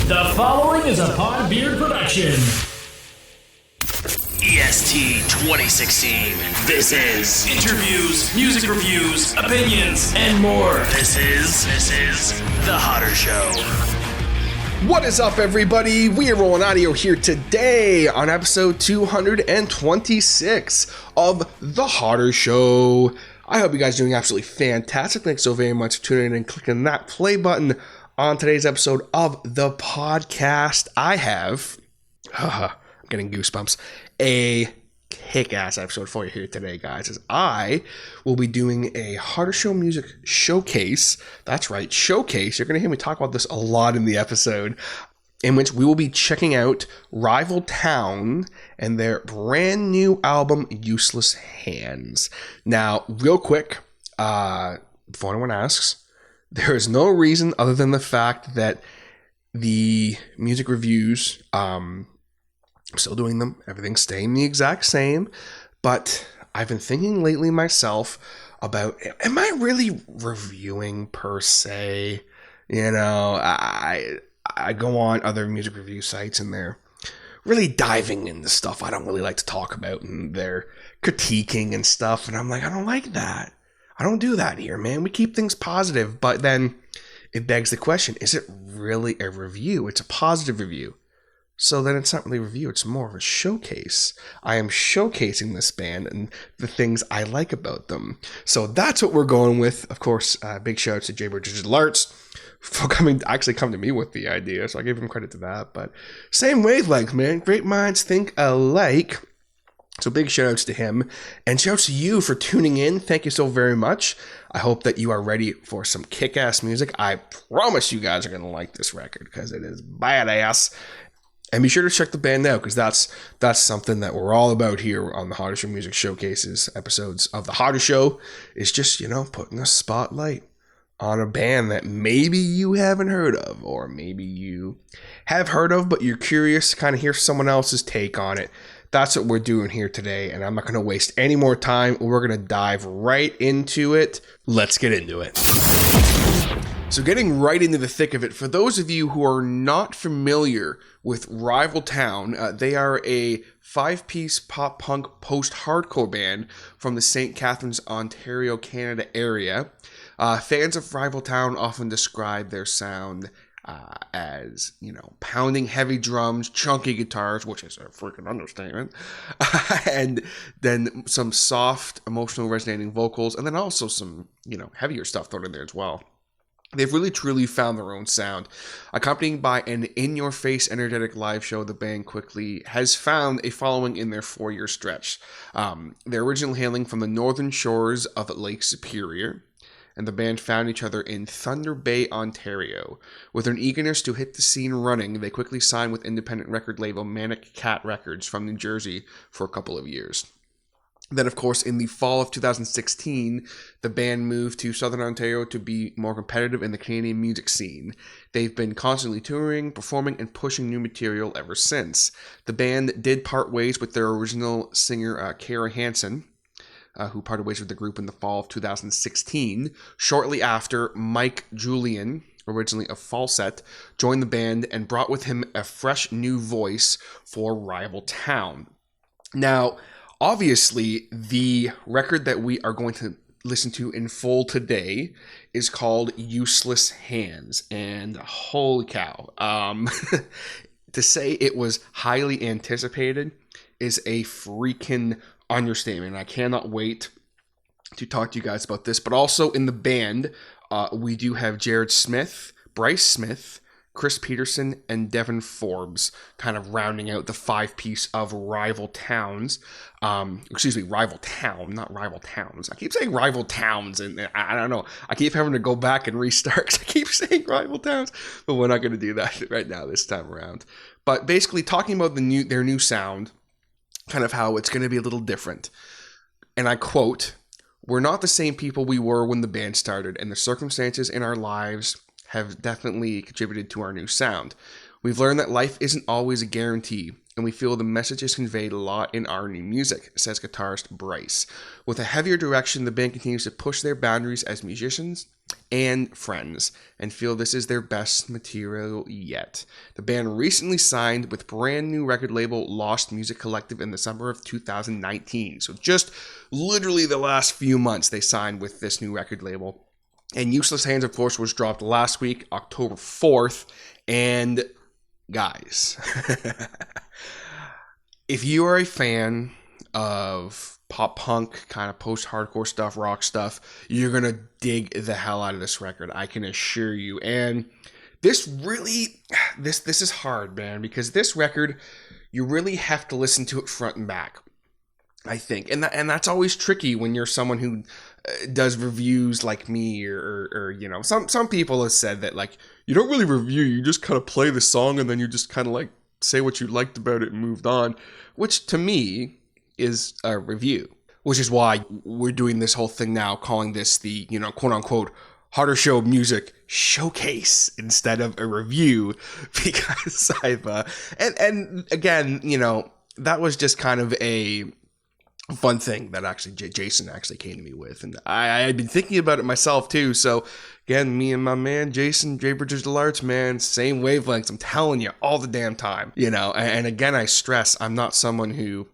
The following is a Podbeard production. EST 2016. This is Interviews, music reviews, opinions, and more. This is The Hotter Show. What is up, everybody? We are Rolling Audio here today on episode 226 of The Hotter Show. I hope you guys are doing absolutely fantastic. Thanks so very much for tuning in and clicking that play button on today's episode of the podcast. I have, I'm getting goosebumps, a kick-ass episode for you here today, guys, as I will be doing a Harder Show music showcase. That's right, showcase. You're going to hear me talk about this a lot in the episode, in which we will be checking out Rival Town and their brand new album, Useless Hands. Now, real quick, before anyone asks, there is no reason other than the fact that the music reviews, I'm still doing them. Everything's staying the exact same. But I've been thinking lately myself about, am I really reviewing per se? You know, I go on other music review sites and they're really diving into stuff I don't really like to talk about. And they're critiquing and stuff. And I'm like, I don't like that. I don't do that here, man. We keep things positive. But then it begs the question, is it really a review? It's a positive review. So then it's not really a review, it's more of a showcase. I am showcasing this band and the things I like about them. So that's what we're going with. Of course, big shout out to Jay Burgess Digital Arts for coming to me with the idea. So I give him credit to that. But same wavelength, man. Great minds think alike. So big shout outs to him. And shout outs to you for tuning in. Thank you so very much. I hope that you are ready for some kick-ass music. I promise you guys are going to like this record because it is badass. And be sure to check the band out because that's something that we're all about here on the Hotter Show Music Showcases episodes of the Hotter Show, is just, you know, putting a spotlight on a band that maybe you haven't heard of, or maybe you have heard of, but you're curious to kind of hear someone else's take on it. That's what we're doing here today, and I'm not going to waste any more time. We're going to dive right into it. Let's get into it. So getting right into the thick of it, for those of you who are not familiar with Rival Town, they are a 5-piece pop-punk post-hardcore band from the St. Catharines, Ontario, Canada area. Fans of Rival Town often describe their sound as, you know, pounding heavy drums, chunky guitars, which is a freaking understatement, and then some soft, emotional, resonating vocals, and then also some, you know, heavier stuff thrown in there as well. They've really truly found their own sound. Accompanied by an in-your-face energetic live show, the band quickly has found a following in their 4-year stretch. They're originally hailing from the northern shores of Lake Superior, and the band found each other in Thunder Bay, Ontario. With an eagerness to hit the scene running, they quickly signed with independent record label Manic Cat Records from New Jersey for a couple of years. Then, of course, in the fall of 2016, the band moved to Southern Ontario to be more competitive in the Canadian music scene. They've been constantly touring, performing, and pushing new material ever since. The band did part ways with their original singer, Kara Hansen, who parted ways with the group in the fall of 2016. Shortly after, Mike Julian, originally of Falset, joined the band and brought with him a fresh new voice for Rival Town. Now, obviously, the record that we are going to listen to in full today is called Useless Hands, and holy cow, to say it was highly anticipated is a freaking understatement. I cannot wait to talk to you guys about this, but also in the band, we do have Jared Smith, Bryce Smith, Chris Peterson, and Devin Forbes kind of rounding out the 5-piece of Rival Towns. Rival Town, not Rival Towns. I keep saying Rival Towns, and I don't know. I keep having to go back and restart because I keep saying Rival Towns, but we're not going to do that right now this time around. But basically talking about their new sound, kind of how it's going to be a little different. And I quote, "We're not the same people we were when the band started, and the circumstances in our lives have definitely contributed to our new sound. We've learned that life isn't always a guarantee. and we feel the message is conveyed a lot in our new music, says guitarist Bryce. With a heavier direction, the band continues to push their boundaries as musicians and friends, and feel this is their best material yet. The band recently signed with brand new record label Lost Music Collective in the summer of 2019. So just literally the last few months they signed with this new record label. And Useless Hands, of course, was dropped last week, October 4th. And guys, if you are a fan of pop punk, kind of post-hardcore stuff, rock stuff, you're going to dig the hell out of this record, I can assure you. And this really, this is hard, man, because this record, you really have to listen to it front and back, I think. And that's always tricky when you're someone who does reviews like me, or you know, some people have said that, like, you don't really review, you just kind of play the song and then you just kind of like say what you liked about it and moved on, which to me is a review, which is why we're doing this whole thing now, calling this the, you know, quote unquote Harder Show Music Showcase instead of a review, because I've and again, you know, that was just kind of a fun thing that actually Jason actually came to me with, and I had been thinking about it myself too. So again, me and my man Jason, Draper Digital Arts, man, same wavelengths, I'm telling you, all the damn time, you know. And again, I stress, I'm not someone who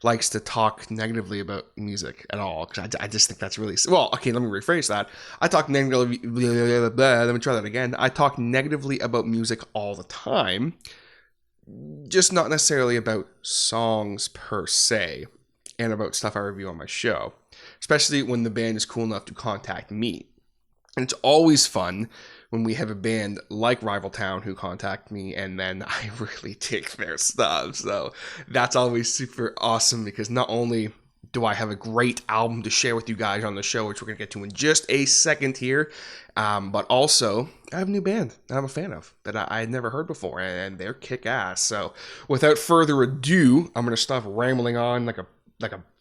likes to talk negatively about music at all, because I just think that's really, well, okay, let me rephrase that. I talk negatively, let me try that again. I talk negatively about music all the time, just not necessarily about songs per se, and about stuff I review on my show, especially when the band is cool enough to contact me. And it's always fun when we have a band like Rival Town who contact me, and then I really dig their stuff. So that's always super awesome, because not only do I have a great album to share with you guys on the show, which we're going to get to in just a second here, but also I have a new band that I'm a fan of that I had never heard before, and they're kick-ass. So without further ado, I'm going to stop rambling on like a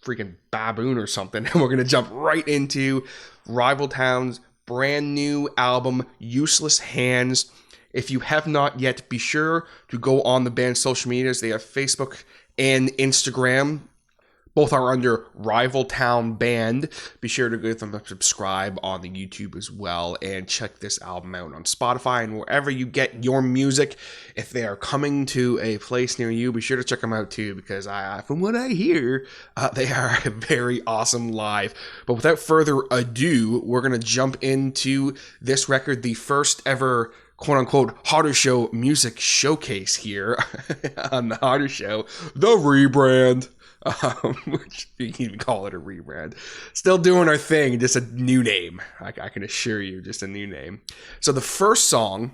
freaking baboon or something, and we're going to jump right into Rival Town's brand new album, Useless Hands. If you have not yet, be sure to go on the band's social medias. They have Facebook and Instagram. Both are under Rival Town Band. Be sure to give them a subscribe on the YouTube as well, and check this album out on Spotify and wherever you get your music. If they are coming to a place near you, be sure to check them out too, because from what I hear, they are very awesome live. But without further ado, we're going to jump into this record, the first ever quote-unquote Harder Show Music Showcase here on the Harder Show, the rebrand. Which you can even call it a rebrand. Still doing our thing, just a new name. I can assure you, just a new name. So the first song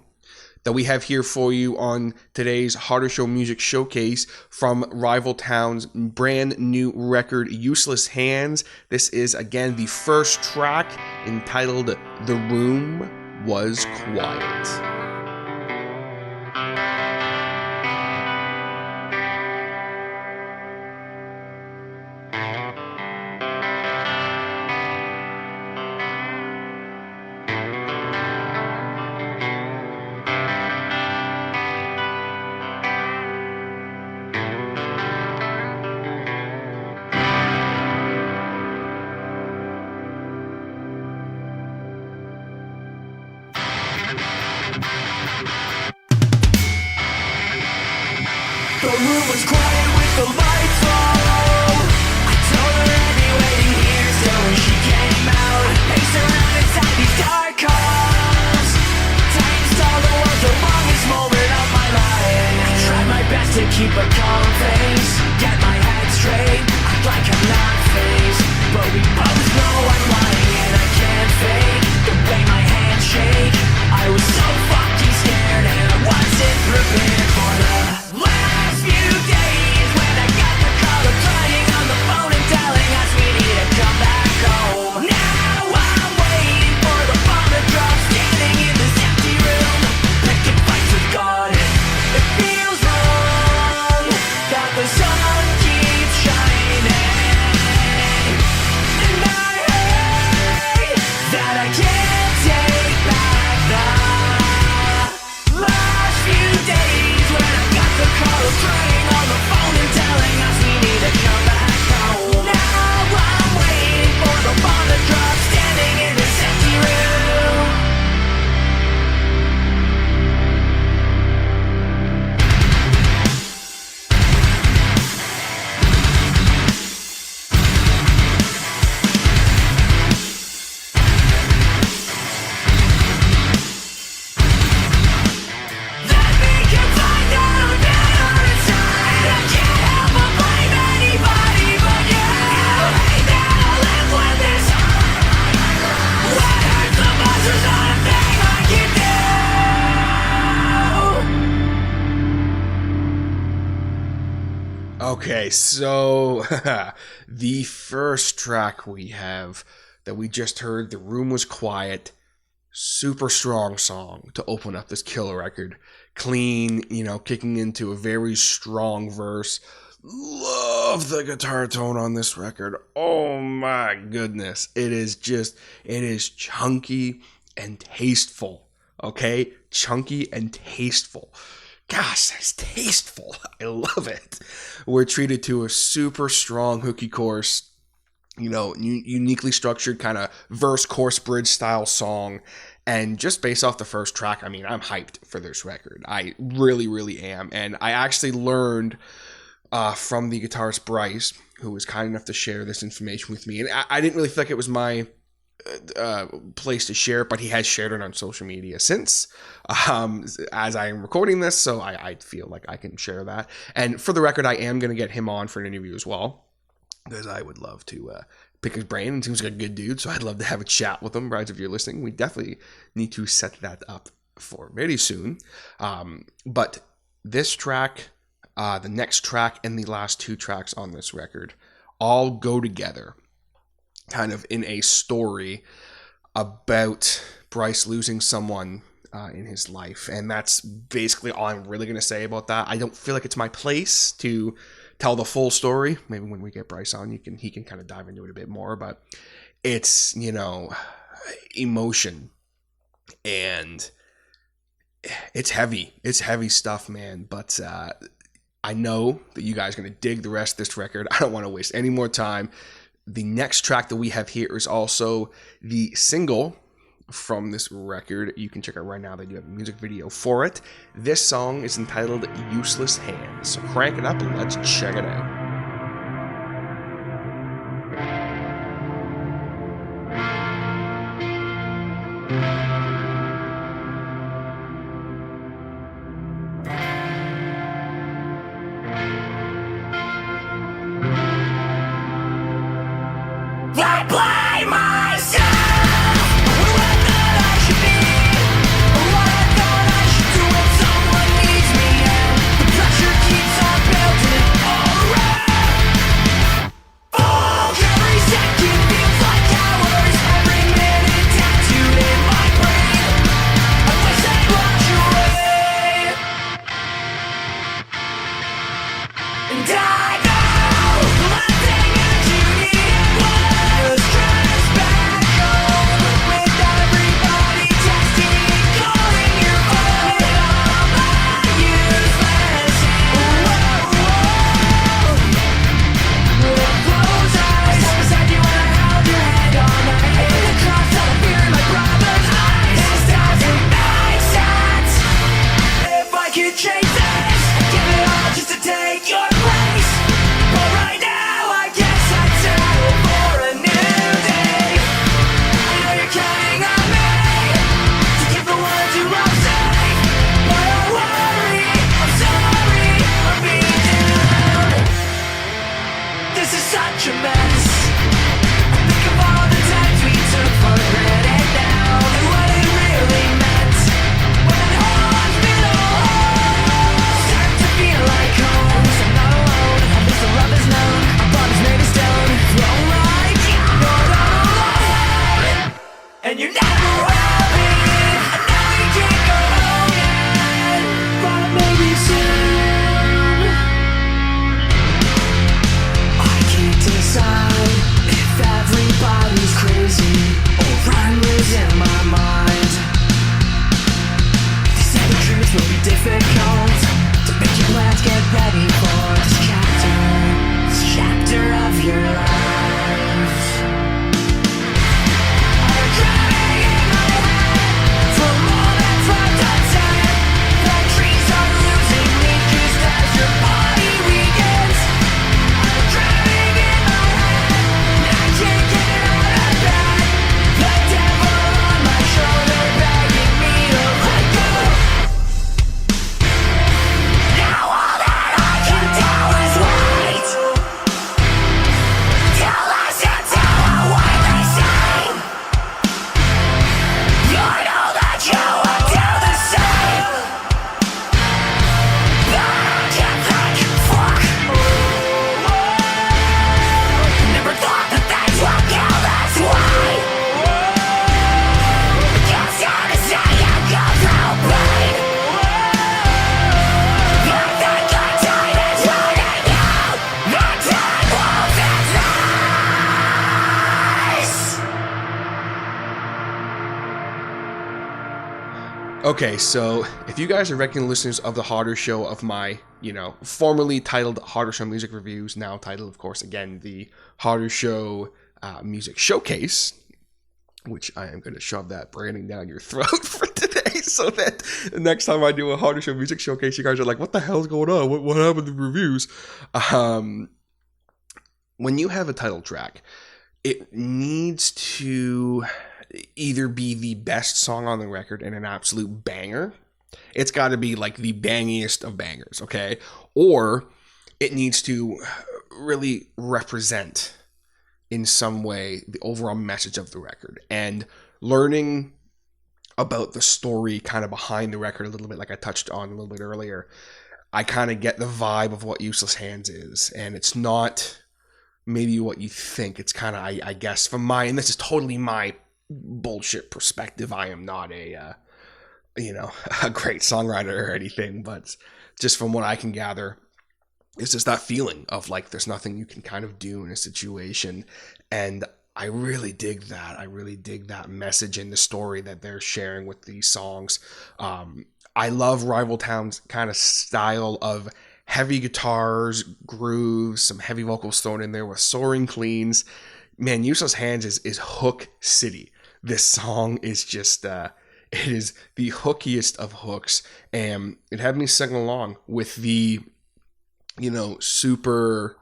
that we have here for you on today's Harder Show Music Showcase from Rival Town's brand new record, Useless Hands. This is, again, the first track, entitled The Room Was Quiet. The room was quiet with the lights low. I told her I'd be waiting here, so when she came out, I paced around inside these dark halls. Time stalled, it was the longest moment of my life. I tried my best to keep a calm face, get my head straight, act like I'm not phased. But we both know I'm lying and I can't fake the way my hands shake. I was so fucking scared and I wasn't prepared for the last few days when I got the call of crying on the phone and telling us we need to come back home. Now I'm waiting for the bomb to drop, standing in this empty room, picking fights with God. It feels wrong that the sun keeps shining Okay, so the first track we have that we just heard, The Room Was Quiet, super strong song to open up this killer record. Clean, kicking into a very strong verse. Love the guitar tone on this record. Oh my goodness. It is chunky and tasteful. Okay? Chunky and tasteful. Gosh, that's tasteful. I love it. We're treated to a super strong hooky chorus, uniquely structured kind of verse, chorus, bridge style song. And just based off the first track, I'm hyped for this record. I really, really am. And I actually learned from the guitarist Bryce, who was kind enough to share this information with me. And I didn't really feel like it was my place to share it, but he has shared it on social media since as I am recording this, so I feel like I can share that. And for the record, I am going to get him on for an interview as well, because I would love to pick his brain. He seems like a good dude, so I'd love to have a chat with him. Bryce, if you're listening, we definitely need to set that up for very soon. But this track, the next track, and the last two tracks on this record all go together kind of in a story about Bryce losing someone in his life. And that's basically all I'm really going to say about that. I don't feel like it's my place to tell the full story. Maybe when we get Bryce on, he can kind of dive into it a bit more, but it's, emotion, and it's heavy. It's heavy stuff, man. But I know that you guys are going to dig the rest of this record. I don't want to waste any more time. The next track that we have here is also the single from this record. You can check out right now. They do have a music video for it. This song is entitled Useless Hands. So crank it up and let's check it out. I blame myself. What I thought I should be, what I thought I should do when someone needs me, and the pressure keeps on building all around. Oh, every second feels like hours, every minute tattooed in my brain. I wish I'd wash away. And I know the last thing that you needed was dress back home with everybody texting and calling your phone. All my useless hands. Close eyes. I beside you when I held your hand all night. And the cross all the fear in my brother's eyes. This doesn't make sense. If I could change this, give it all just to take your place. But right now, I guess I'd settle for a new day. I know you're counting on me to keep the ones you love safe. But don't worry, I'm sorry, I'm being down. This is such a mess. I think of all the times we took for granted now, and what it really meant. When all's been all, start to feel like home. 'Cause I'm not alone, at least the love is known. Our bodies made of stone, thrown like you're not alone. And you never will be. I know you can't go home yet, but maybe soon. I can't decide if everybody's crazy or I'm losing my mind. They say the truth will be difficult, to make your plans get ready for this chapter of your life. I'm drowning in my head from all that's left unsaid. The trees are losing leaf just as your body weakens. I'm drowning in my head, and I can't get out of bed. The devil on my shoulder begging me to let go. Now all that I Okay, so if you guys are regular listeners of the Harder Show, of my, formerly titled Harder Show Music Reviews, now titled, of course, again, the Harder Show Music Showcase, which I am going to shove that branding down your throat for today, so that the next time I do a Harder Show Music Showcase, you guys are like, what the hell's going on? What happened to the reviews? When you have a title track, it needs to either be the best song on the record and an absolute banger. It's got to be like the bangiest of bangers, okay? Or it needs to really represent in some way the overall message of the record. And learning about the story kind of behind the record a little bit, like I touched on a little bit earlier, I kind of get the vibe of what Useless Hands is. And it's not maybe what you think. It's kind of, I guess, from and this is totally my bullshit perspective. I am not a great songwriter or anything, but just from what I can gather, it's just that feeling of like there's nothing you can kind of do in a situation. And I really dig that. I really dig that message and the story that they're sharing with these songs. I love Rival Town's kind of style of heavy guitars, grooves, some heavy vocals thrown in there with soaring cleans. Man, Useless Hands is hook city. This song is just, it is the hookiest of hooks. And it had me sing along with the, super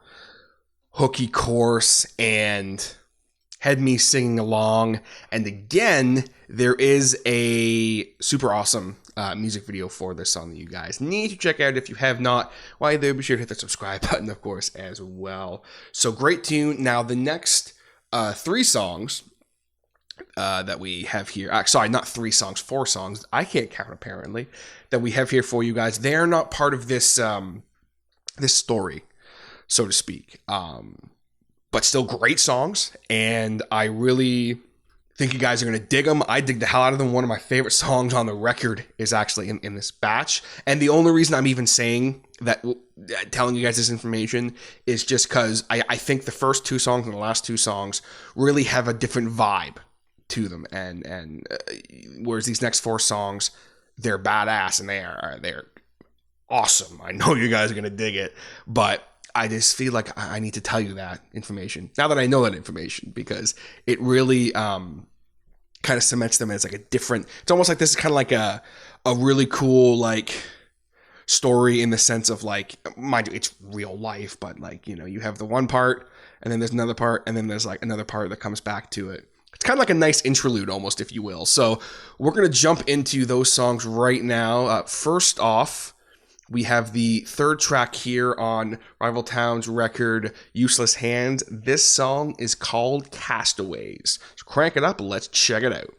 hooky chorus and had me singing along. And again, there is a super awesome music video for this song that you guys need to check out if you have not. While there, be sure to hit the subscribe button, of course, as well. So great tune. Now, the next 3 songs that we have here, sorry, not 3 songs, 4 songs, I can't count apparently, that we have here for you guys, they're not part of this this story, so to speak, but still great songs, and I really think you guys are going to dig them. I dig the hell out of them. One of my favorite songs on the record is actually in this batch, and the only reason I'm even saying that, telling you guys this information, is just because I think the first 2 songs and the last 2 songs really have a different vibe to them, and whereas these next 4 songs, they're badass and they're awesome. I know you guys are gonna dig it, but I just feel like I need to tell you that information now that I know that information, because it really kind of cements them as like a different. It's almost like this is kind of like a really cool like story in the sense of like, mind you, it's real life, but like, you have the one part and then there's another part and then there's like another part that comes back to it. It's kind of like a nice interlude almost, if you will. So we're going to jump into those songs right now. First off, we have the 3rd track here on Rival Town's record, Useless Hands. This song is called Castaways. So crank it up, let's check it out.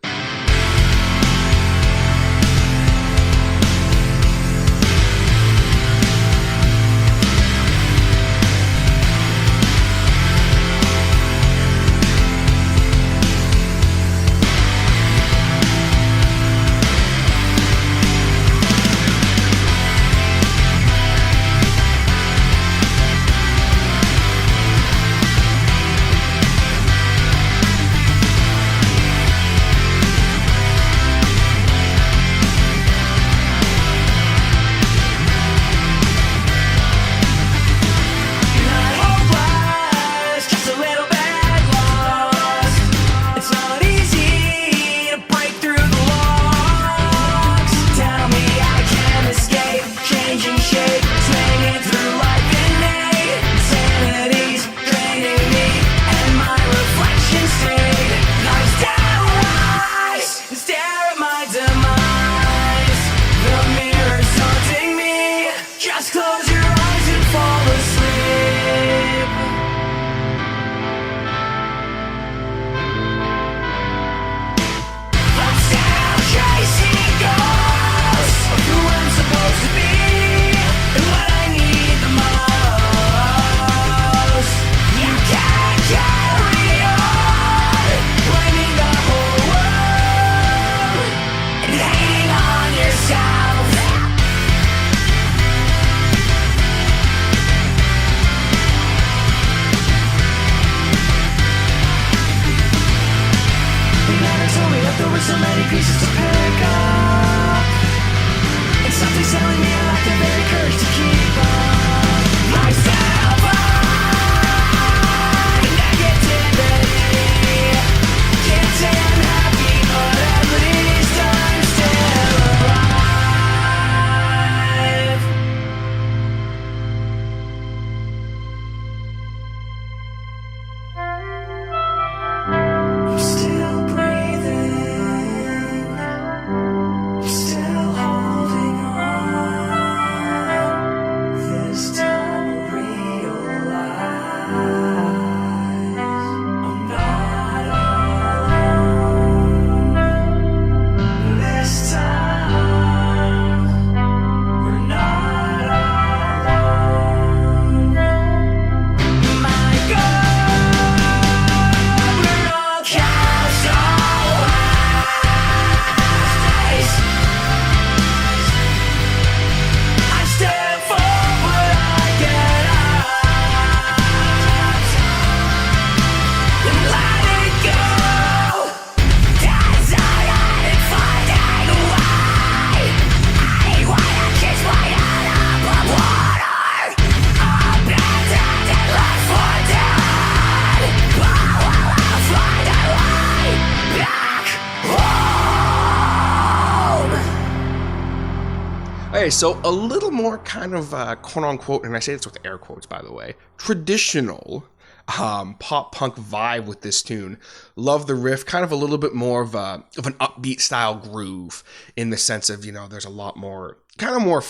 Okay, so a little more kind of quote-unquote, and I say this with air quotes, by the way, traditional pop-punk vibe with this tune. Love the riff, kind of a little bit more of an upbeat style groove in the sense of, there's a lot more, kind of more,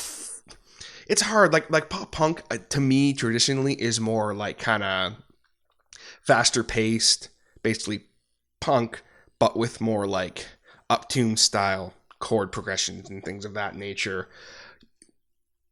it's hard, like pop-punk to me traditionally is more like kind of faster paced, basically punk, but with more like uptune style chord progressions and things of that nature.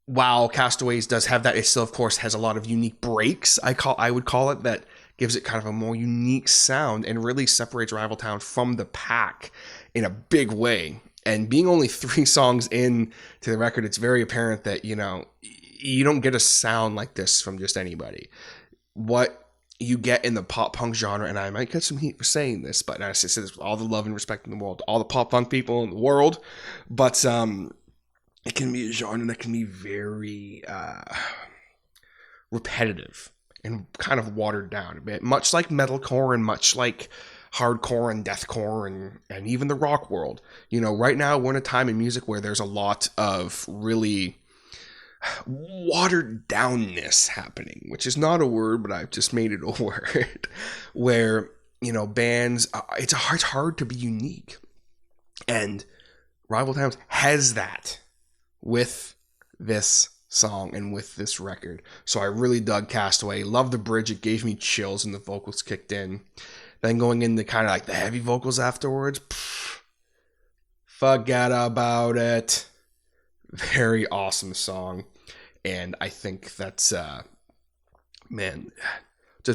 While Castaways does have that, it still of course has a lot of unique breaks, I would call it, that gives it kind of a more unique sound and really separates Rival Town from the pack in a big way. And being only 3 songs in to the record, it's very apparent that, you don't get a sound like this from just anybody. What you get in the pop punk genre, and I might get some heat for saying this, but I say this with all the love and respect in the world, all the pop punk people in the world, but it can be a genre that can be very repetitive and kind of watered down a bit, much like metalcore and much like hardcore and deathcore and even the rock world. Right now we're in a time in music where there's a lot of really watered downness happening, which is not a word, but I've just made it a word, where, bands, it's hard to be unique. And Rival Towns has that with this song and with this record. So I really dug Castaway. Love the bridge. It gave me chills and the vocals kicked in. Then going into kind of like the heavy vocals afterwards, forget about it. Very awesome song. And I think that's, just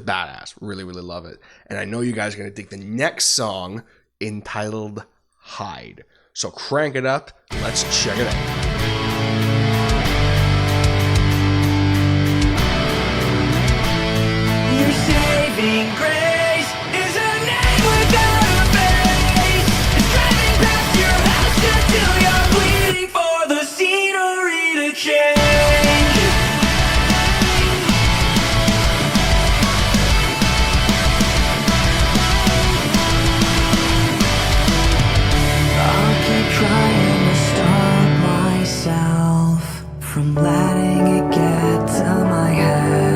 badass. Really, really love it. And I know you guys are going to dig the next song entitled Hide. So crank it up. Let's check it out. Your saving grace is a name without a face. It's driving past your house until you're bleeding for the scenery to change. I'll keep trying to stop myself from letting it get to my head.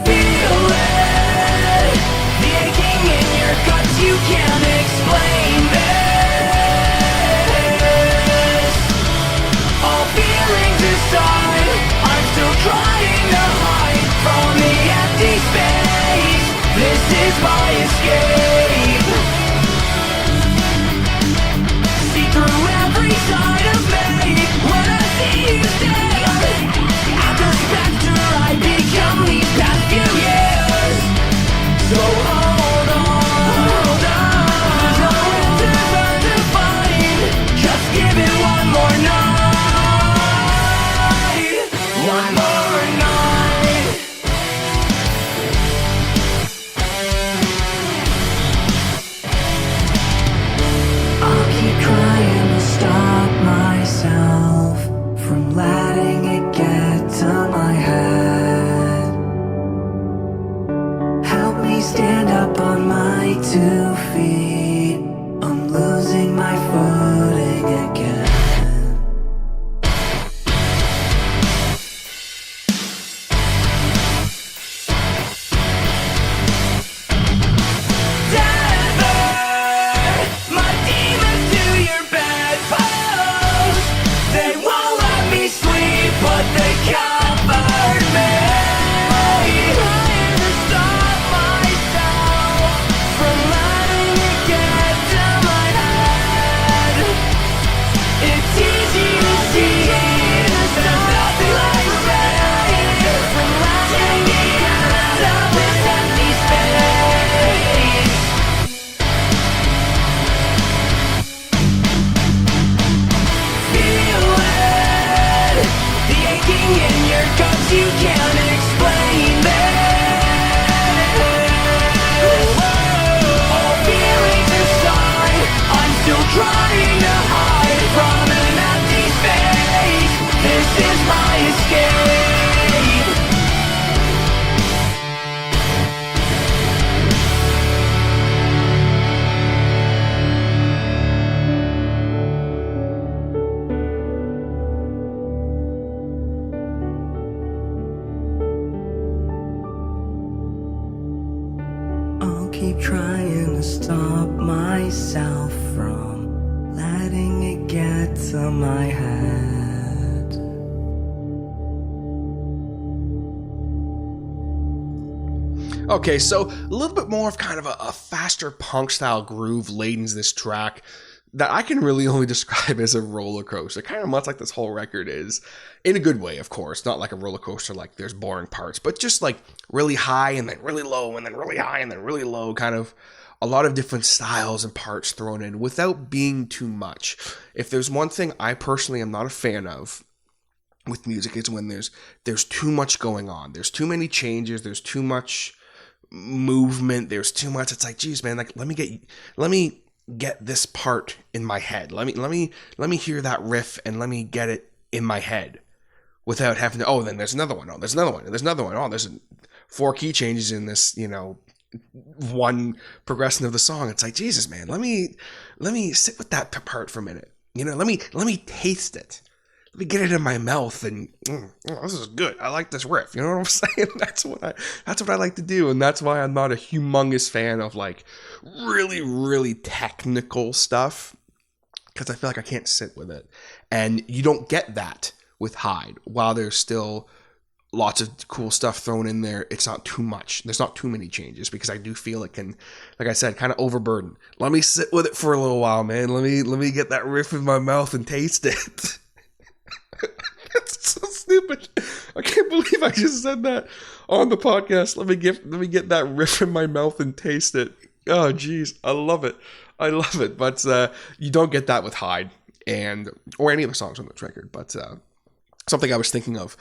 Feel it, the aching in your guts, you can't explain this. All feelings aside, I'm still trying to hide from the empty space. This is my escape. See through every side of me when I see you stand. At the specter I become these past few years. So hold on, there's no answer to find. Just give it one more night. One more night. keep trying to stop myself from letting it get to my head. Okay, so a little bit more of kind of a faster punk style groove ladens this track that I can really only describe as a roller coaster, kind of much like this whole record is, in a good way, of course, not like a roller coaster like there's boring parts, but just like really high and then really low and then really high and then really low, kind of a lot of different styles and parts thrown in without being too much. If there's one thing I personally am not a fan of with music, is when there's too much going on. There's too many changes, there's too much movement, there's too much. It's like, geez, man, like let me get this part in my head. Let me hear that riff and let me get it in my head without having to, oh, then there's another one. Oh, there's another one. There's another one. Oh, there's 4 key changes in this, one progression of the song. It's like, Jesus, man, let me sit with that part for a minute. Let me taste it. Let me get it in my mouth and this is good. I like this riff. You know what I'm saying? That's what I like to do, and that's why I'm not a humongous fan of like really, really technical stuff, because I feel like I can't sit with it. And you don't get that with Hyde. While there's still lots of cool stuff thrown in there, it's not too much. There's not too many changes, because I do feel it can, like I said, kind of overburden. Let me sit with it for a little while, man. Let me get that riff in my mouth and taste it. That's so stupid. I can't believe I just said that on the podcast. Let me get that riff in my mouth and taste it. Oh, geez, I love it. But you don't get that with Hyde or any of the songs on this record. But something I was thinking of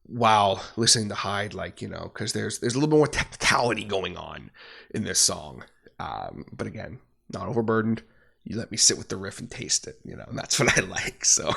while listening to Hyde, because there's a little bit more technicality going on in this song. But again, not overburdened. You let me sit with the riff and taste it, and that's what I like. So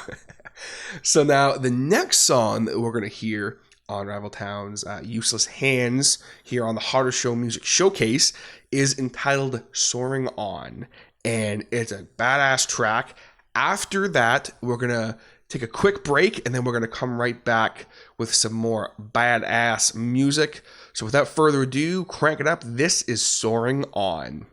now the next song that we're going to hear on Rival Town's Useless Hands here on the Harder Show Music Showcase is entitled Soaring On, and it's a badass track. After that, we're going to take a quick break, and then we're going to come right back with some more badass music. So without further ado, crank it up. This is Soaring On.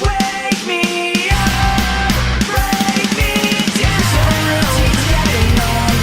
Wake me up, break me down. So routines getting on.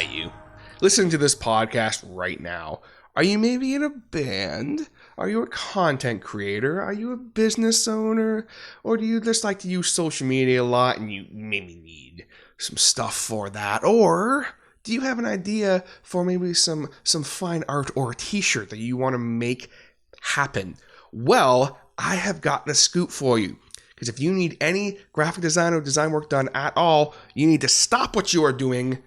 bet you, listening to this podcast right now, are you maybe in a band? Are you a content creator? Are you a business owner? Or do you just like to use social media a lot and you maybe need some stuff for that? Or do you have an idea for maybe some fine art or a t-shirt that you want to make happen? Well, I have got the scoop for you. Because if you need any graphic design or design work done at all, you need to stop what you are doing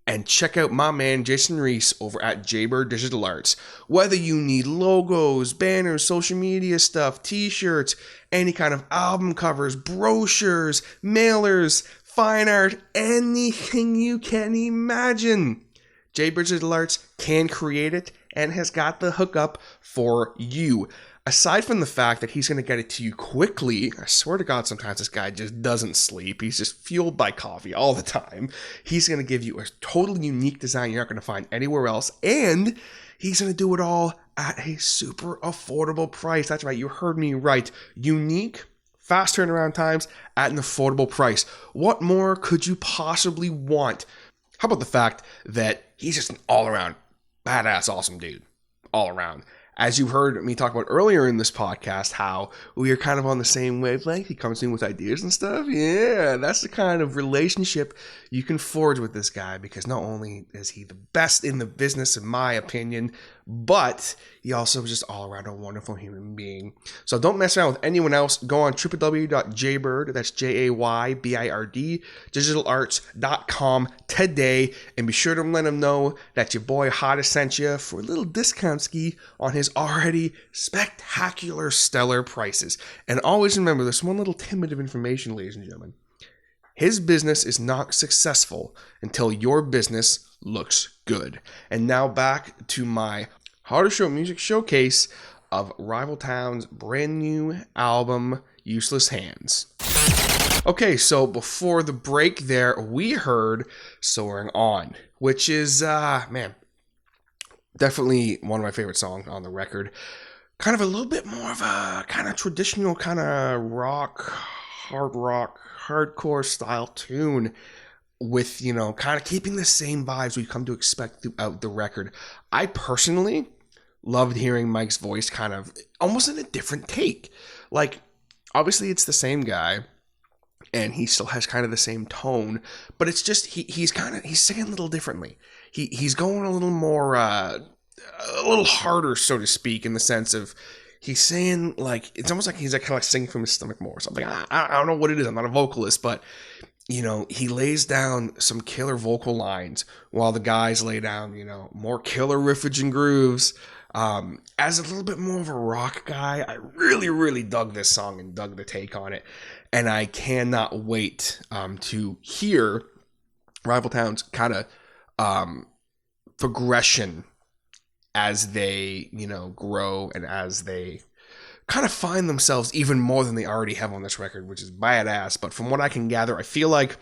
and check out my man Jason Reese over at Jaybird Digital Arts. Whether you need logos, banners, social media stuff, t-shirts, any kind of album covers, brochures, mailers, fine art, anything you can imagine, Jaybird Digital Arts can create it and has got the hookup for you. Aside from the fact that he's going to get it to you quickly, I swear to God, sometimes this guy just doesn't sleep. He's just fueled by coffee all the time. He's going to give you a totally unique design you're not going to find anywhere else. And he's going to do it all at a super affordable price. That's right. You heard me right. Unique, fast turnaround times at an affordable price. What more could you possibly want? How about the fact that he's just an all-around badass, awesome dude. All around. As you heard me talk about earlier in this podcast, how we are kind of on the same wavelength. He comes in with ideas and stuff. Yeah, that's the kind of relationship you can forge with this guy, because not only is he the best in the business, in my opinion, but he also is just all around a wonderful human being. So don't mess around with anyone else. Go on www.jaybird, that's Jaybird, digitalarts.com today, and be sure to let him know that your boy Hotta sent you for a little discount ski on his already spectacular stellar prices. And always remember, there's one little tidbit of information, ladies and gentlemen. His business is not successful until your business looks good. And now back to my Harder Show music showcase of Rival Town's brand new album, Useless Hands. Okay, so before the break there, we heard Soaring On, which is, definitely one of my favorite songs on the record. Kind of a little bit more of a kind of traditional kind of rock, hardcore style tune with, you know, kind of keeping the same vibes we've come to expect throughout the record. I personally loved hearing Mike's voice kind of almost in a different take. Like, obviously it's the same guy and he still has kind of the same tone, but it's just he's singing a little differently. He's going a little more a little harder, so to speak, in the sense of he's saying, like, it's almost like he's like kind of like singing from his stomach more or something. I don't know what it is. I'm not a vocalist, but you know, he lays down some killer vocal lines while the guys lay down, you know, more killer riffage and grooves. As a little bit more of a rock guy, I really dug this song and dug the take on it. And I cannot wait to hear Rival Town's kind of progression as they, you know, grow and as they kind of find themselves even more than they already have on this record, which is badass. But from what I can gather, I feel like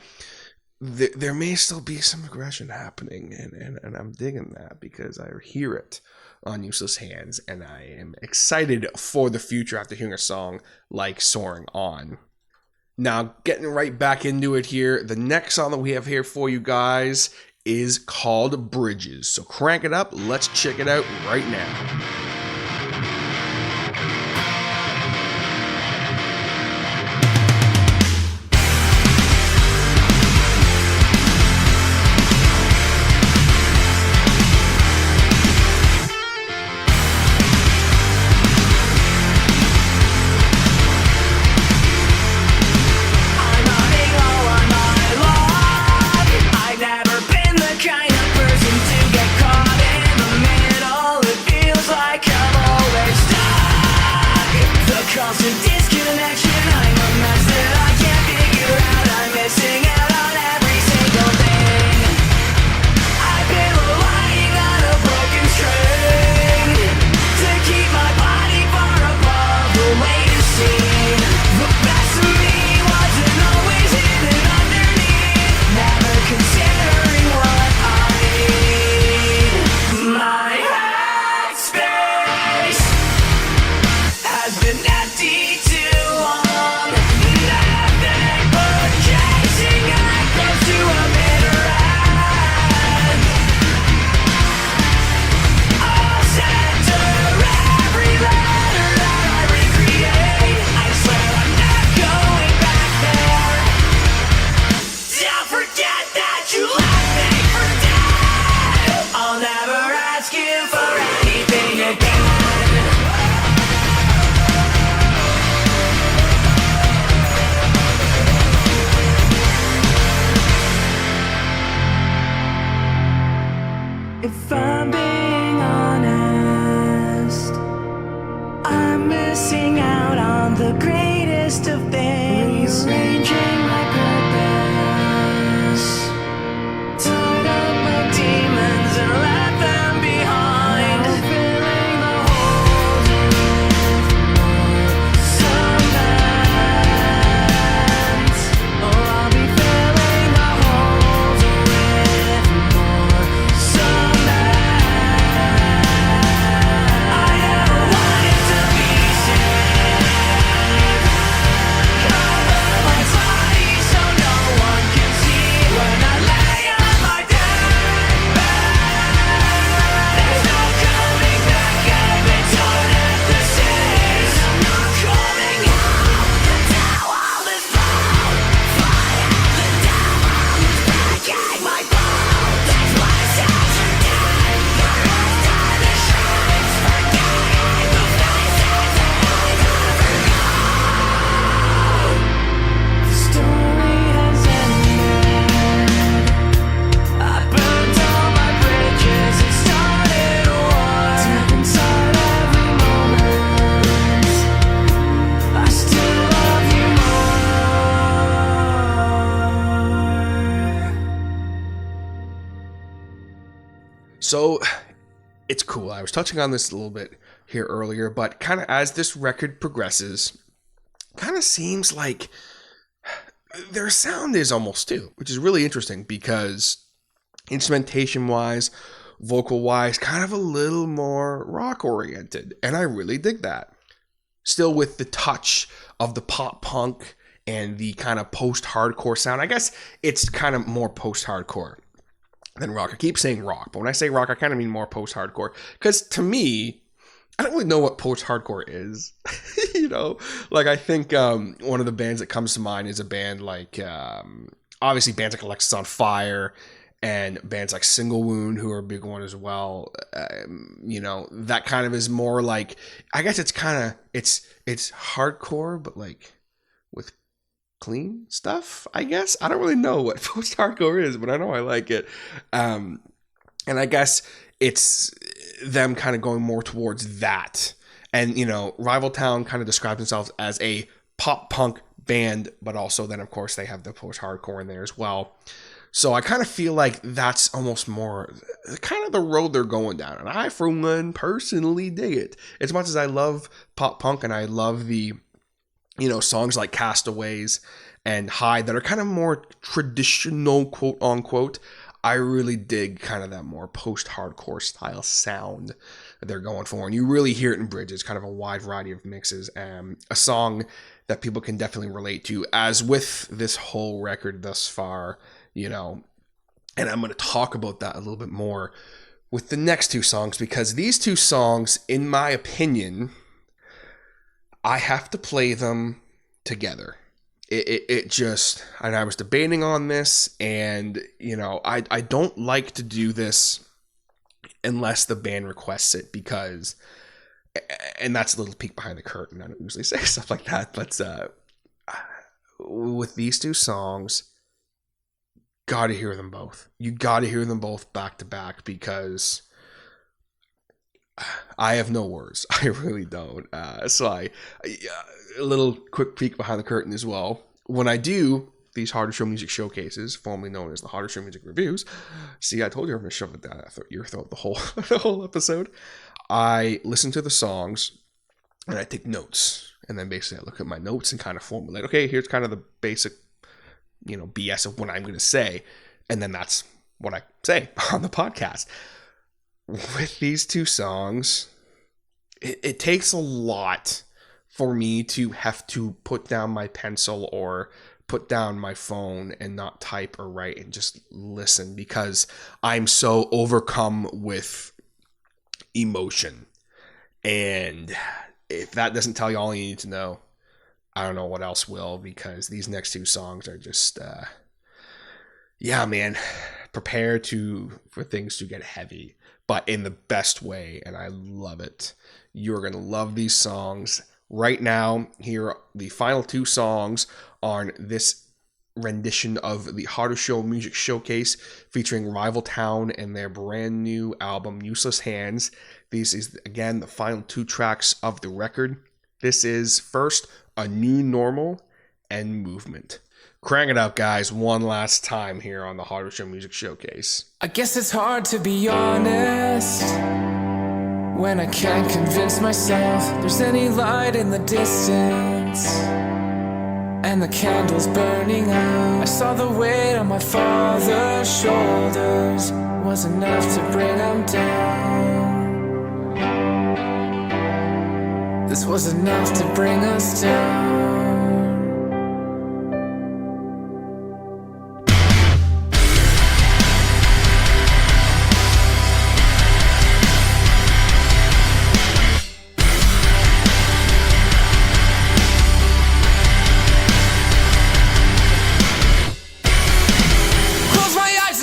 there may still be some aggression happening, and I'm digging that because I hear it on Useless Hands, and I am excited for the future after hearing a song like Soaring On. Now, getting right back into it here, the next song that we have here for you guys is called Bridges. So crank it up, let's check it out right now. Like If I'm being honest, I'm missing out on the greatest of things. Rearranging my purpose, tied up my demons and left them behind. Filling the holes with more cement. Oh, I'll be filling the holes with more cement. I never wanted to be saved. Cover my body so no one can see when I lay on my deathbed. There's no coming back, I've been torn at the seams. I'm not coming out until all is blown. Fire the devil is breaking my bones. That's why souls are dead. The rest of the shrines forgetting the faces that I never know. The story has ended. I burned all my bridges and started a war. Deep inside every moment, I still love you more. So it's cool. I was touching on this a little bit here earlier, but kind of as this record progresses, kind of seems like their sound is almost too, which is really interesting because instrumentation wise, vocal wise, kind of a little more rock oriented. And I really dig that. Still with the touch of the pop punk and the kind of post hardcore sound. I guess it's kind of more post hardcore than rock. I keep saying rock, but when I say rock, I kind of mean more post hardcore. Because to me, I don't really know what post hardcore is. You know, like I think one of the bands that comes to mind is a band like obviously bands like Alexis on Fire and bands like Single Wound, who are a big one as well. You know, that kind of is more like, I guess it's kind of it's hardcore, but like with clean stuff, I guess. I don't really know what post hardcore is, but I know I like it. And I guess it's them kind of going more towards that. And, you know, Rival Town kind of describes themselves as a pop punk band, but also then, of course, they have the post hardcore in there as well. So I kind of feel like that's almost more kind of the road they're going down. And I, for one, personally dig it. As much as I love pop punk and I love the, you know, songs like Castaways and Hide that are kind of more traditional, quote unquote, I really dig kind of that more post-hardcore style sound that they're going for. And you really hear it in Bridges, kind of a wide variety of mixes. A song that people can definitely relate to, as with this whole record thus far, you know. And I'm going to talk about that a little bit more with the next two songs, because these two songs, in my opinion, I have to play them together. It just, and I was debating on this, and, you know, I don't like to do this unless the band requests it, because, and that's a little peek behind the curtain. I don't usually say stuff like that, but with these two songs, gotta hear them both. You gotta hear them both back to back, because I have no words. I really don't. So a little quick peek behind the curtain as well. When I do these Harder Show Music Showcases, formerly known as the Harder Show Music Reviews, see, I told you I'm going to shove it down your throat the whole episode. I listen to the songs and I take notes, and then basically I look at my notes and kind of formulate, okay, here's kind of the basic, you know, BS of what I'm going to say, and then that's what I say on the podcast. With these two songs, it takes a lot for me to have to put down my pencil or put down my phone and not type or write and just listen, because I'm so overcome with emotion. And if that doesn't tell you all you need to know, I don't know what else will, because these next two songs are just, yeah, man, prepare for things to get heavy, but in the best way, and I love it. You're going to love these songs. Right now, here are the final two songs on this rendition of the Harder Show Music Showcase featuring Rival Town and their brand new album Useless Hands. This is, again, the final 2 tracks of the record. This is first A New Normal and Movement. Crank it up, guys, one last time here on the Harder Show Music Showcase. I guess it's hard to be honest when I can't convince myself there's any light in the distance and the candles burning out. I saw the weight on my father's shoulders was enough to bring him down. This was enough to bring us down.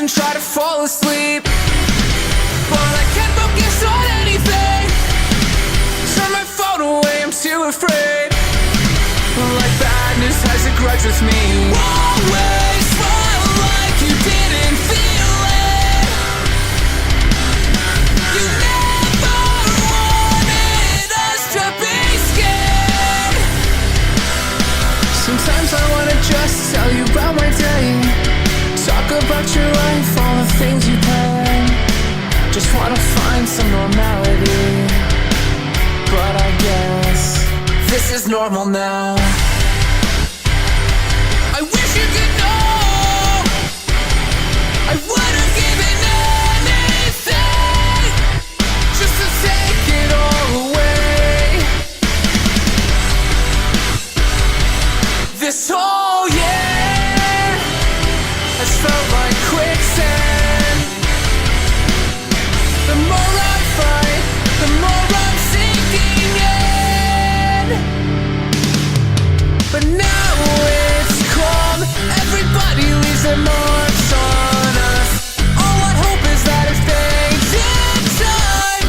Try to fall asleep, but I can't focus on anything. Turn my phone away, I'm too afraid. Like badness has a grudge with me. Always smile like you didn't feel it. You never wanted us to be scared. Sometimes I wanna just tell you about my day. Talk about your life, all the things you plan. Just wanna find some normality, but I guess this is normal now. I wish you could know I would've given anything just to take it all away. This whole year has felt like quicksand. The more I fight, the more I'm sinking in. But now it's calm, everybody leaves their marks on us. All I hope is that if they take time,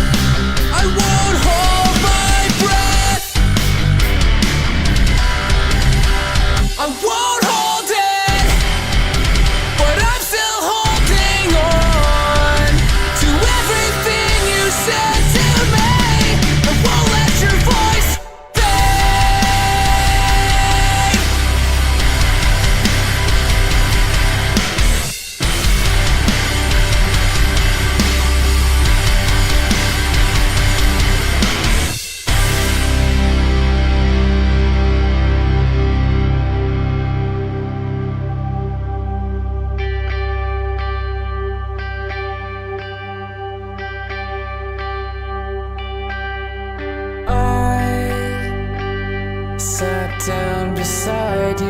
I won't hold my breath. I won't hold it, but I'm still holding on to everything you said to me. I won't let your voice fade. I sat down beside you.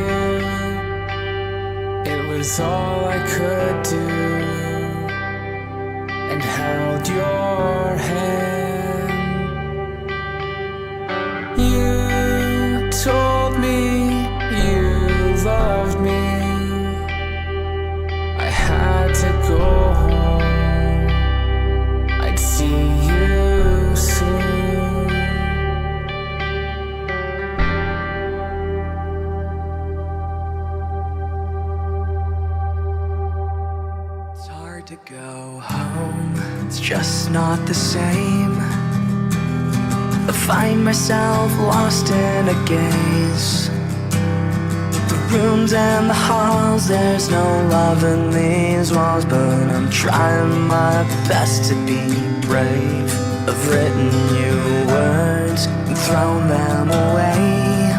It was all I could do, and held your hand. You told me you loved me. I had to go home. I'd see you soon. It's hard to go home, it's just not the same. I find myself lost in a gaze. The rooms and the halls, there's no love in these walls, but I'm trying my best to be brave. I've written you words and thrown them away.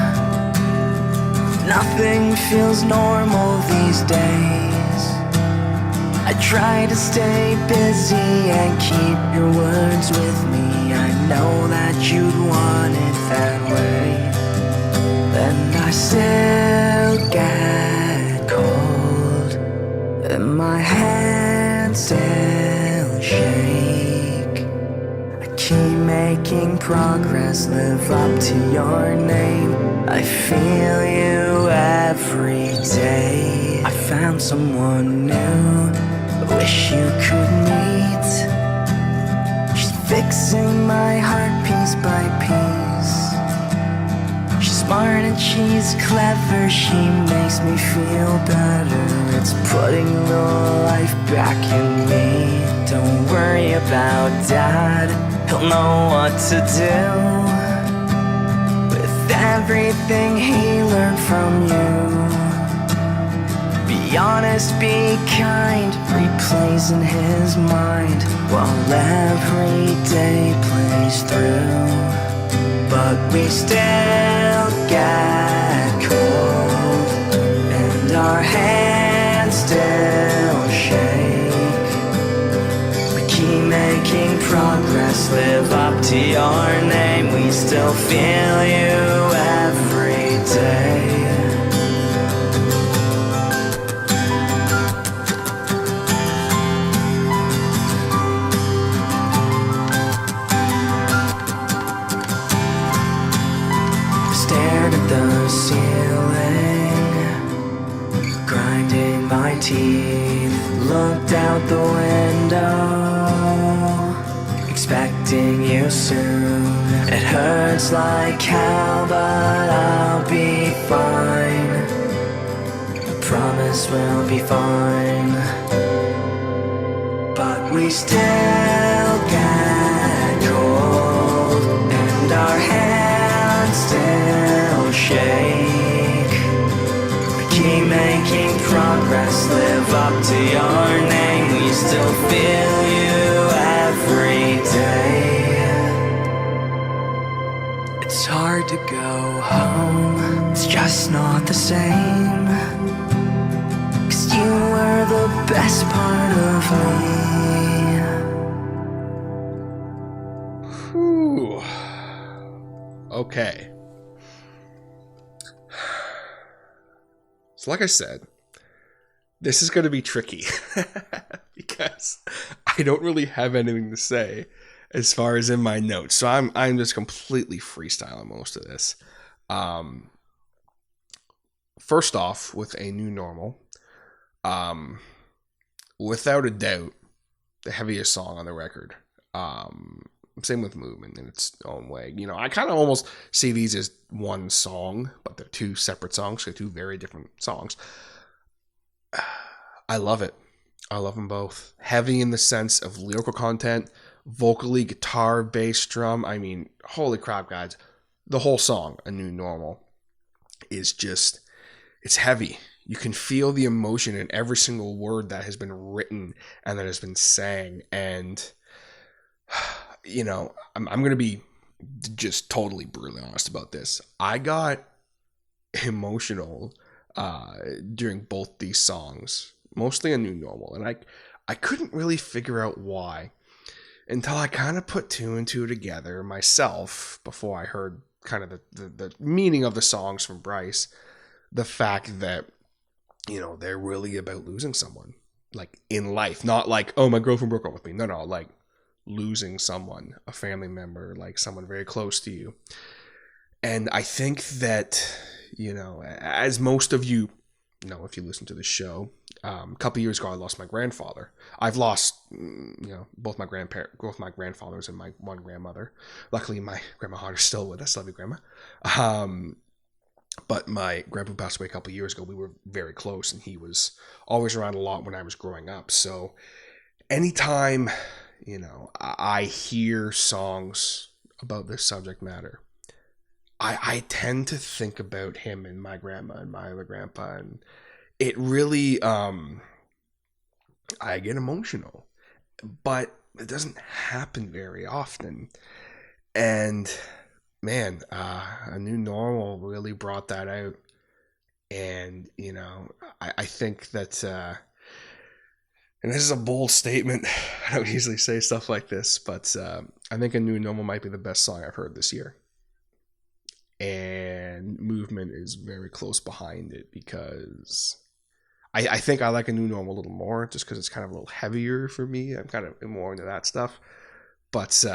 Nothing feels normal these days. I try to stay busy and keep your words with me. I know that you'd want it that way. And I still get cold, and my hands still shake. I keep making progress, live up to your name. I feel you every day. I found someone new, I wish you could meet. She's fixing my heart piece by piece. She's Smart and she's clever, she makes me feel better. It's putting the life back in me. Don't worry about Dad, he'll know what to do with everything he learned from you. Be honest, be kind, replays in his mind while every day plays through. But we still get cold, and our hands still shake. We keep making progress, live up to your name. We still feel you every day. The ceiling, grinding my teeth, looked out the window, expecting you soon. It hurts like hell, but I'll be fine. I promise we'll be fine. But we still get cold, and our hands still shake. We keep making progress, live up to your name. We still feel you every day. It's hard to go home, it's just not the same. 'Cause you were the best part of me. Whew. Okay. So like I said, this is going to be tricky because I don't really have anything to say as far as in my notes. So I'm just completely freestyling most of this. First off, with A New Normal, without a doubt, the heaviest song on the record. Same with Movement in its own way. You know, I kind of almost see these as one song, but they're two separate songs. They're two very different songs. I love it. I love them both. Heavy in the sense of lyrical content, vocally, guitar, bass, drum. I mean, holy crap, guys. The whole song, A New Normal, is just, it's heavy. You can feel the emotion in every single word that has been written and that has been sang. And you know, I'm going to be just totally brutally honest about this. I got emotional during both these songs, mostly A New Normal. And I couldn't really figure out why until I kind of put two and two together myself before I heard kind of the meaning of the songs from Bryce. The fact that, you know, they're really about losing someone, like in life. Not like, oh, my girlfriend broke up with me. No, like losing someone, a family member, like someone very close to you. And I think that, you know, as most of you know, if you listen to the show, a couple years ago, I lost my grandfather. I've lost, you know, both my grandfathers and my one grandmother. Luckily, my grandma Hunter's still with us. Love you, Grandma. But my grandpa passed away a couple years ago. We were very close, and he was always around a lot when I was growing up. So anytime, you know, I hear songs about this subject matter, I tend to think about him and my grandma and my other grandpa, and it really, I get emotional, but it doesn't happen very often. And man, A New Normal really brought that out. And, you know, I think that, and this is a bold statement, I don't usually say stuff like this, but I think A New Normal might be the best song I've heard this year. And Movement is very close behind it, because I think I like A New Normal a little more, just because it's kind of a little heavier for me. I'm kind of more into that stuff. But,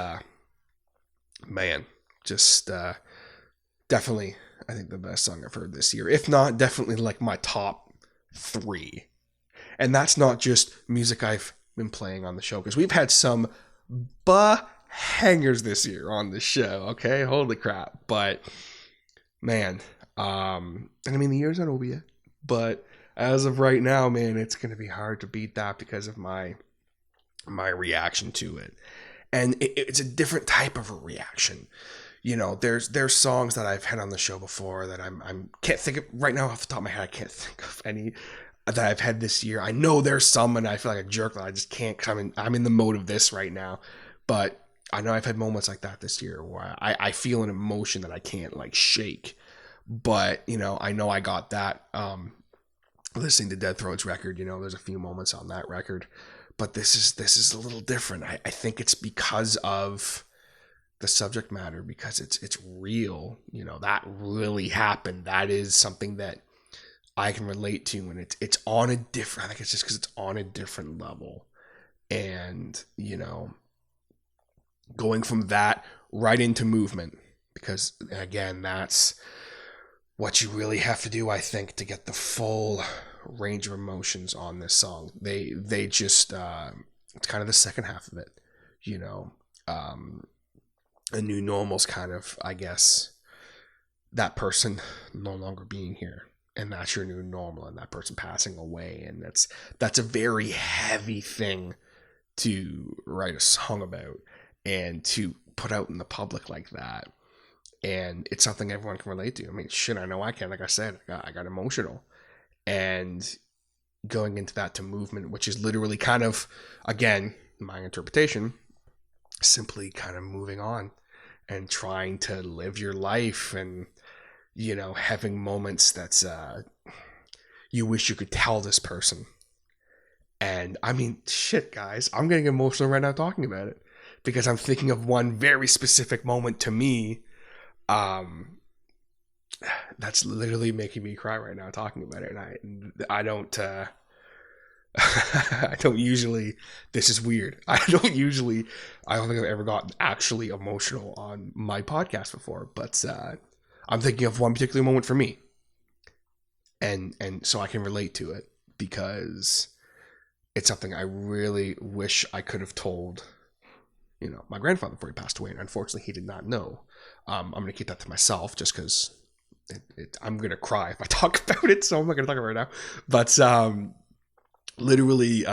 man, just definitely, I think the best song I've heard this year. If not, definitely like my top 3. And that's not just music I've been playing on the show, because we've had some hangers this year on the show, okay? Holy crap. But man, and I mean, the year's not over yet, but as of right now, man, it's going to be hard to beat that because of my reaction to it. And it's a different type of a reaction. You know, there's songs that I've had on the show before that I'm can't think of right now off the top of my head. I can't think of any that I've had this year. I know there's some, and I feel like a jerk that I just can't. Cause I'm in the mode of this right now, but I know I've had moments like that this year where I feel an emotion that I can't like shake. But you know I got that listening to Dead Throat's record. You know, there's a few moments on that record, but this is a little different. I think it's because of the subject matter, because it's real. You know, that really happened. That is something that I can relate to, and it's on a different. I think it's just because it's on a different level, and you know, going from that right into movement, because again, that's what you really have to do, I think, to get the full range of emotions on this song. They just it's kind of the second half of it, you know. A new normal's kind of, I guess, that person no longer being here, and that's your new normal, and that person passing away, and that's a very heavy thing to write a song about and to put out in the public like that. And it's something everyone can relate to. I mean, shit, I know I can. Like I said, I got emotional. And going into that to movement, which is literally kind of, again, my interpretation, simply kind of moving on and trying to live your life, and, you know, having moments that's, you wish you could tell this person. And I mean, shit, guys, I'm getting emotional right now talking about it, because I'm thinking of one very specific moment to me. That's literally making me cry right now talking about it. And I don't I don't usually, this is weird. I don't think I've ever gotten actually emotional on my podcast before, but I'm thinking of one particular moment for me. And so I can relate to it, because it's something I really wish I could have told, you know, my grandfather before he passed away. And unfortunately he did not know. I'm going to keep that to myself just because I'm going to cry if I talk about it. So I'm not going to talk about it right now, but literally,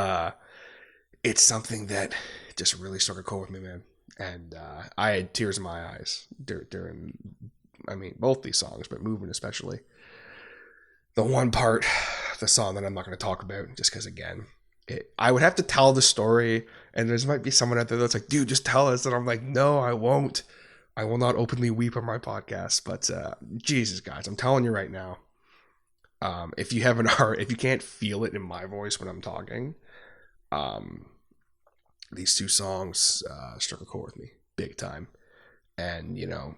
it's something that just really struck a chord with me, man. And I had tears in my eyes during, I mean, both these songs, but Movement especially. The one part, the song that I'm not going to talk about, just because, again, I would have to tell the story, and there might be someone out there that's like, dude, just tell us. And I'm like, no, I won't. I will not openly weep on my podcast. But Jesus, guys, I'm telling you right now, if you have an heart, if you can't feel it in my voice when I'm talking, these two songs struck a chord with me big time. And, you know,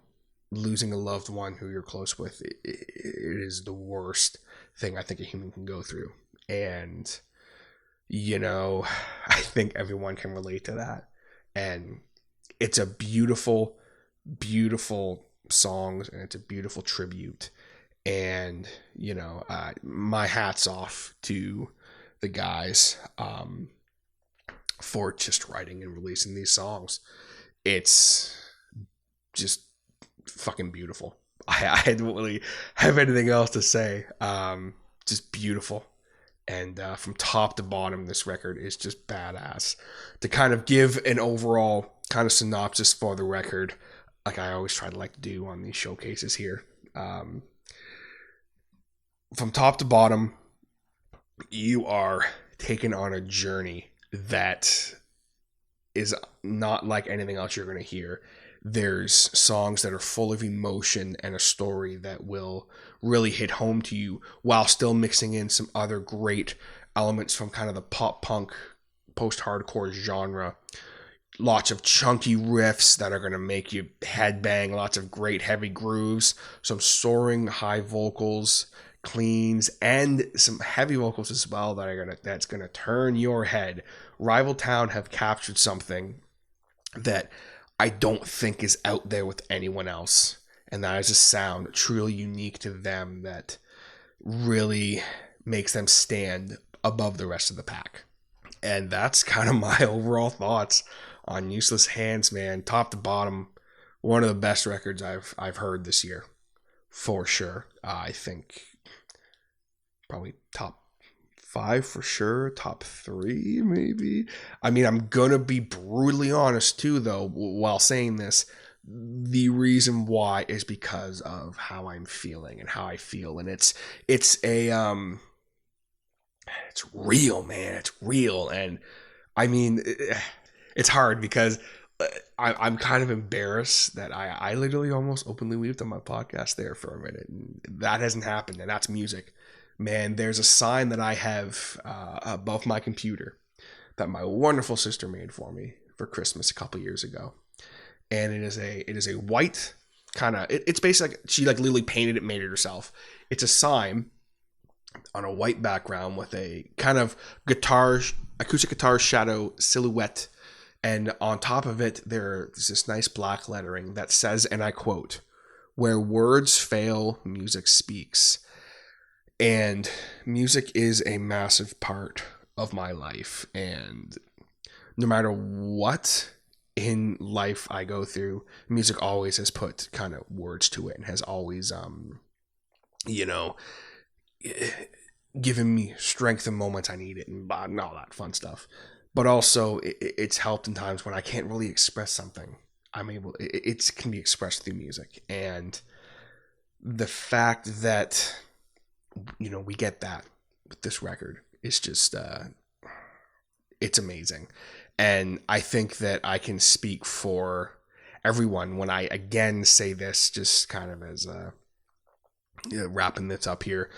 losing a loved one who you're close with, it is the worst thing I think a human can go through. And, you know, I think everyone can relate to that. And it's a beautiful, beautiful song, and it's a beautiful tribute. And, you know, my hat's off to the guys for just writing and releasing these songs. It's just fucking beautiful. I don't really have anything else to say. Just beautiful. And from top to bottom, this record is just badass. To kind of give an overall kind of synopsis for the record, like I always try to like to do on these showcases here. From top to bottom, you are taken on a journey that is not like anything else you're going to hear. There's songs that are full of emotion and a story that will really hit home to you, while still mixing in some other great elements from kind of the pop punk, post-hardcore genre. Lots of chunky riffs that are going to make you headbang, lots of great heavy grooves, some soaring high vocals, cleans, and some heavy vocals as well that's gonna turn your head. Rival Town have captured something that I don't think is out there with anyone else, and that is a sound truly unique to them that really makes them stand above the rest of the pack. And that's kind of my overall thoughts on Useless Hands, man. Top to bottom, one of the best records I've heard this year, for sure. I think probably top 5 for sure, top 3 maybe. I mean, I'm gonna be brutally honest too, though, while saying this. The reason why is because of how I'm feeling and how I feel, and it's real, man. It's real, and I mean, it's hard because I'm kind of embarrassed that I literally almost openly weeped on my podcast there for a minute, and that hasn't happened, and that's music. Man, there's a sign that I have above my computer that my wonderful sister made for me for Christmas a couple years ago, and it is a white kind of. It's basically like she literally painted it, made it herself. It's a sign on a white background with a kind of acoustic guitar shadow silhouette, and on top of it there's this nice black lettering that says, and I quote, "Where words fail, music speaks." And music is a massive part of my life. And no matter what in life I go through, music always has put kind of words to it and has always, given me strength in moments I need it and all that fun stuff. But also it's helped in times when I can't really express something. It can be expressed through music. And the fact that we get that with this record. It's just, it's amazing. And I think that I can speak for everyone when I again say this, just kind of as wrapping this up here,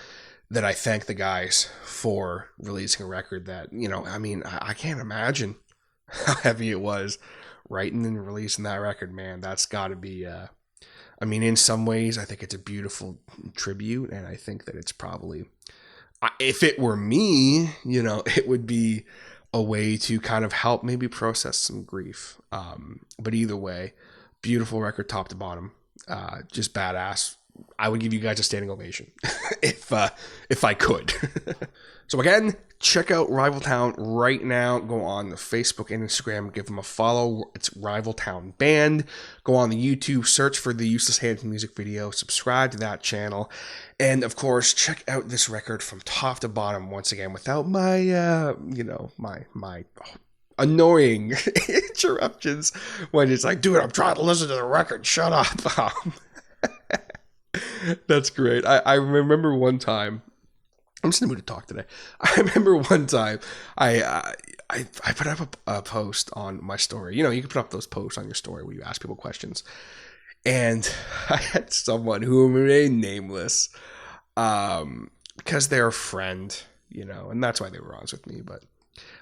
that I thank the guys for releasing a record that, I can't imagine how heavy it was writing and releasing that record, man. That's got to be, in some ways, I think it's a beautiful tribute, and I think that it's probably, if it were me, it would be a way to kind of help maybe process some grief. But either way, beautiful record top to bottom, just badass. I would give you guys a standing ovation if I could. So again, check out Rival Town right now. Go on the Facebook and Instagram, give them a follow. It's Rival Town Band. Go on the YouTube, search for the Useless Hands music video, subscribe to that channel, and of course, check out this record from top to bottom once again without my, my annoying interruptions when it's like, dude, I'm trying to listen to the record. Shut up. That's great. I remember one time. I'm just in the mood to talk today. I remember one time I put up a post on my story. You can put up those posts on your story where you ask people questions. And I had someone who remained nameless because they're a friend, and that's why they were honest with me. But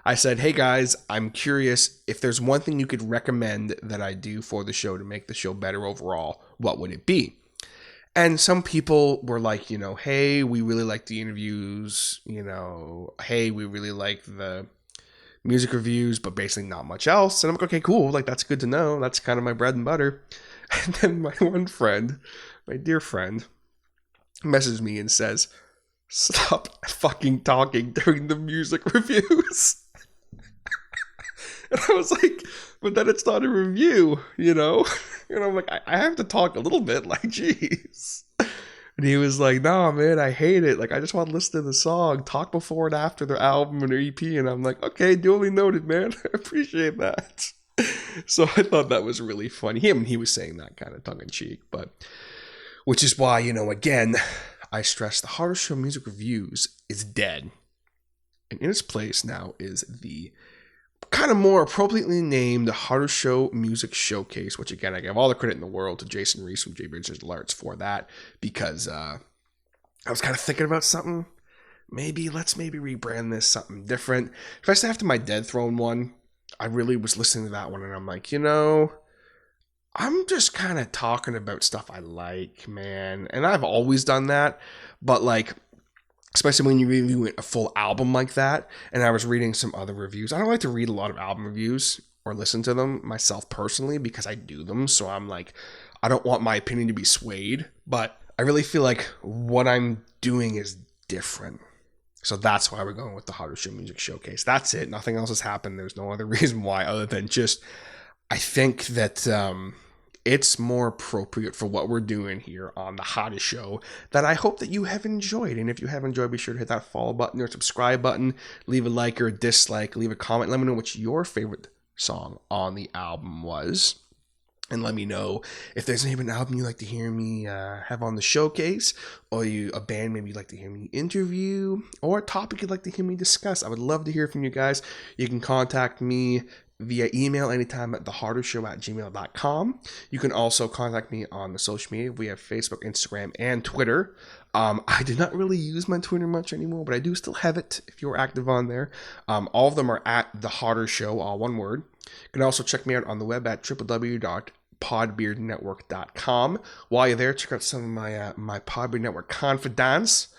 I said, hey guys, I'm curious if there's one thing you could recommend that I do for the show to make the show better overall, what would it be? And some people were like, hey, we really like the interviews, hey, we really like the music reviews, but basically not much else. And I'm like, okay, cool. Like, that's good to know. That's kind of my bread and butter. And then my one friend, my dear friend, messages me and says, stop fucking talking during the music reviews. And I was like, but then it's not a review, And I'm like, I have to talk a little bit, like, jeez. And he was like, nah, man, I hate it. Like, I just want to listen to the song, talk before and after their album and their EP. And I'm like, okay, duly noted, man. I appreciate that. So I thought that was really funny. He was saying that kind of tongue-in-cheek, but which is why, again, I stress the Harder Show music reviews is dead. And in its place now is the kind of more appropriately named the Harder Show Music Showcase, which again, I give all the credit in the world to Jason Reese from J Bridges Alerts for that, because I was kind of thinking about something. Let's rebrand this something different. Especially after my Dead Throne one, I really was listening to that one, and I'm like, I'm just kind of talking about stuff I like, man. And I've always done that, but like, especially when you review a full album like that. And I was reading some other reviews. I don't like to read a lot of album reviews or listen to them myself personally because I do them. So I'm like, I don't want my opinion to be swayed, but I really feel like what I'm doing is different. So that's why we're going with the Harder Show Music Showcase. That's it. Nothing else has happened. There's no other reason why other than just, I think that it's more appropriate for what we're doing here on the Hottest Show that I hope that you have enjoyed. And if you have enjoyed, be sure to hit that follow button or subscribe button, leave a like or a dislike, leave a comment, let me know what your favorite song on the album was. And let me know if there's even an album you'd like to hear me have on the showcase, or a band maybe you'd like to hear me interview, or a topic you'd like to hear me discuss. I would love to hear from you guys. You can contact me via email anytime at thehardershow@gmail.com. You can also contact me on the social media. We have Facebook, Instagram, and Twitter. I did not really use my Twitter much anymore, but I do still have it if you're active on there. All of them are at The Hotter Show, all one word. You can also check me out on the web at www.podbeardnetwork.com. While you're there, check out some of my Podbeard Network confidants.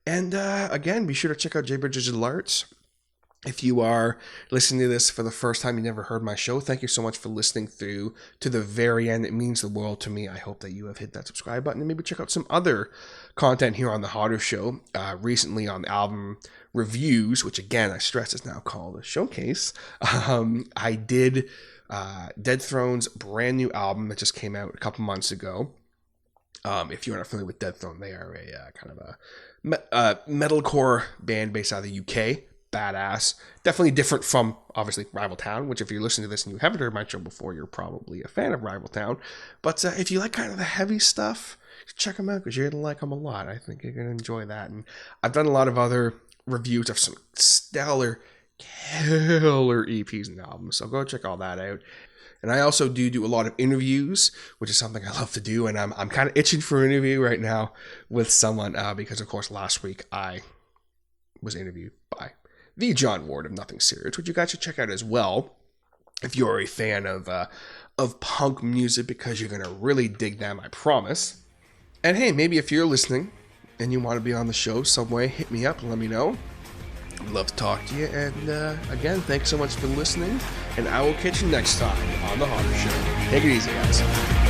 And again, be sure to check out Jay Bridges' Alerts. If you are listening to this for the first time, you never heard my show, thank you so much for listening through to the very end. It means the world to me. I hope that you have hit that subscribe button and maybe check out some other content here on The Hotter Show. Recently on the album reviews, which again, I stress is now called a showcase, I did Dead Throne's brand new album that just came out a couple months ago. If you're not familiar with Dead Throne, they are a kind of a metalcore band based out of the UK. Badass. Definitely different from, obviously, Rival Town, which if you're listening to this and you haven't heard my show before, you're probably a fan of Rival Town. But if you like kind of the heavy stuff, check them out because you're going to like them a lot. I think you're going to enjoy that. And I've done a lot of other reviews of some stellar, killer EPs and albums. So go check all that out. And I also do a lot of interviews, which is something I love to do. And I'm kind of itching for an interview right now with someone because, of course, last week I was interviewed by the John Ward of Nothing Serious, which you guys should check out as well if you're a fan of punk music, because you're going to really dig them, I promise. And hey, maybe if you're listening and you want to be on the show some way, hit me up and let me know. I'd love to talk to you. And again, thanks so much for listening, and I will catch you next time on The Hotter Show. Take it easy, guys.